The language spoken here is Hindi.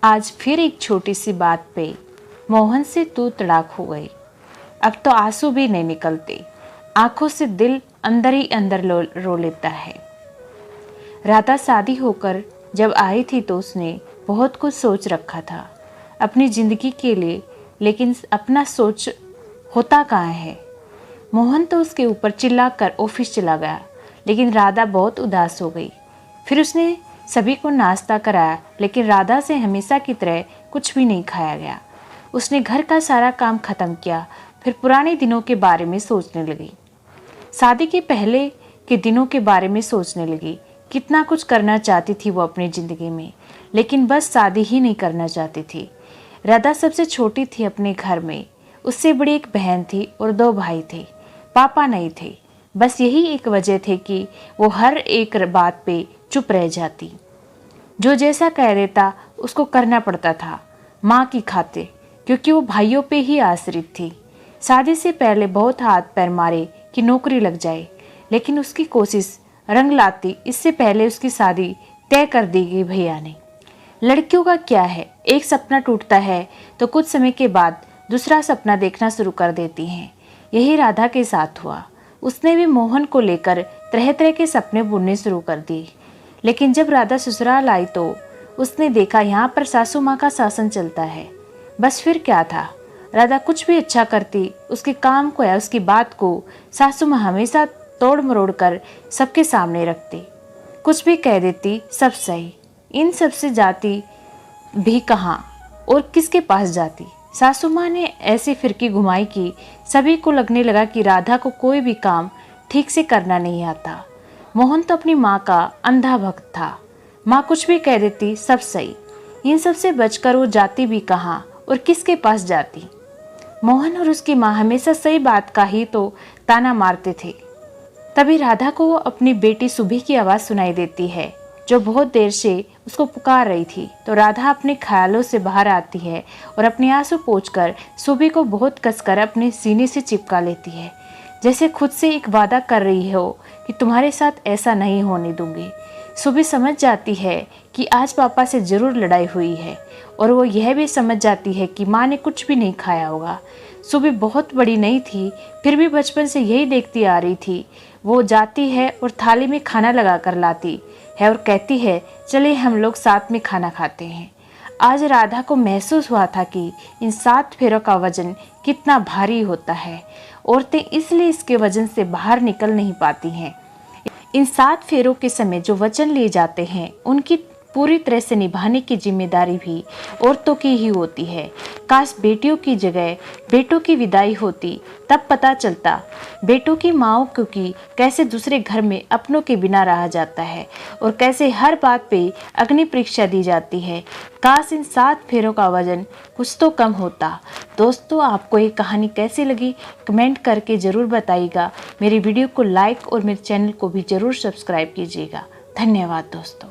आज फिर एक छोटी सी बात पे मोहन से तू तड़ाक हो गई। अब तो आंसू भी नहीं निकलते, आंखों से दिल अंदर ही अंदर रो लेता है। राधा शादी होकर जब आई थी तो उसने बहुत कुछ सोच रखा था अपनी ज़िंदगी के लिए, लेकिन अपना सोच होता कहाँ है। मोहन तो उसके ऊपर चिल्लाकर ऑफिस चला गया, लेकिन राधा बहुत उदास हो गई। फिर उसने सभी को नाश्ता कराया, लेकिन राधा से हमेशा की तरह कुछ भी नहीं खाया गया। उसने घर का सारा काम खत्म किया, फिर पुराने दिनों के बारे में सोचने लगी। शादी के पहले के दिनों के बारे में सोचने लगी। कितना कुछ करना चाहती थी वो अपनी ज़िंदगी में, लेकिन बस शादी ही नहीं करना चाहती थी। राधा सबसे छोटी थी अपने घर में। उससे बड़ी एक बहन थी और 2 भाई थे। पापा नहीं थे। बस यही एक वजह थी कि वो हर एक बात पे चुप रह जाती। जो जैसा कह देता उसको करना पड़ता था माँ की खातिर, क्योंकि वो भाइयों पे ही आश्रित थी। शादी से पहले बहुत हाथ पैर मारे कि नौकरी लग जाए, लेकिन उसकी कोशिश रंग लाती। इससे पहले उसकी शादी तय कर दी गई भैया ने। लड़कियों का क्या है, एक सपना टूटता है तो कुछ समय के बाद दूसरा सपना देखना शुरू कर देती हैं। यही राधा के साथ हुआ। उसने भी मोहन को लेकर तरह तरह के सपने बुनने शुरू कर दिए। लेकिन जब राधा ससुराल आई तो उसने देखा यहाँ पर सासू माँ का शासन चलता है। बस फिर क्या था, राधा कुछ भी अच्छा करती, उसके काम को या उसकी बात को सासू माँ हमेशा तोड़ मरोड़ कर सबके सामने रखती। कुछ भी कह देती, सब सही। इन सब से जाती भी कहाँ और किसके पास जाती। सासू माँ ने ऐसी फिरकी घुमाई कि सभी को लगने लगा कि राधा को कोई भी काम ठीक से करना नहीं आता। मोहन तो अपनी माँ का अंधा भक्त था। माँ कुछ भी कह देती, सब सही। इन सब से बचकर वो जाती भी कहाँ और किसके पास जाती। मोहन और उसकी माँ हमेशा सही बात का ही तो ताना मारते थे। तभी राधा को अपनी बेटी सुबह की आवाज़ सुनाई देती है, जो बहुत देर से उसको पुकार रही थी। तो राधा अपने ख्यालों से बाहर आती है और अपने आंसू पोंछकर सुबह को बहुत कसकर अपने सीने से चिपका लेती है, जैसे खुद से एक वादा कर रही हो कि तुम्हारे साथ ऐसा नहीं होने दूंगी। सुबह समझ जाती है कि आज पापा से ज़रूर लड़ाई हुई है, और वो यह भी समझ जाती है कि माँ ने कुछ भी नहीं खाया होगा। सुबह बहुत बड़ी नहीं थी, फिर भी बचपन से यही देखती आ रही थी। वो जाती है और थाली में खाना लगा कर लाती है और कहती है, चलिए हम लोग साथ में खाना खाते हैं। आज राधा को महसूस हुआ था कि इन 7 फेरों का वजन कितना भारी होता है। औरतें इसलिए इसके वजन से बाहर निकल नहीं पाती हैं। इन 7 फेरों के समय जो वचन लिए जाते हैं, उनकी पूरी तरह से निभाने की जिम्मेदारी भी औरतों की ही होती है। काश बेटियों की जगह बेटों की विदाई होती, तब पता चलता बेटों की माँओं को कि कैसे दूसरे घर में अपनों के बिना रहा जाता है और कैसे हर बात पे अग्नि परीक्षा दी जाती है। काश इन 7 फेरों का वजन कुछ तो कम होता। दोस्तों, आपको ये कहानी कैसी लगी कमेंट करके ज़रूर बताइएगा। मेरी वीडियो को लाइक और मेरे चैनल को भी ज़रूर सब्सक्राइब कीजिएगा। धन्यवाद दोस्तों।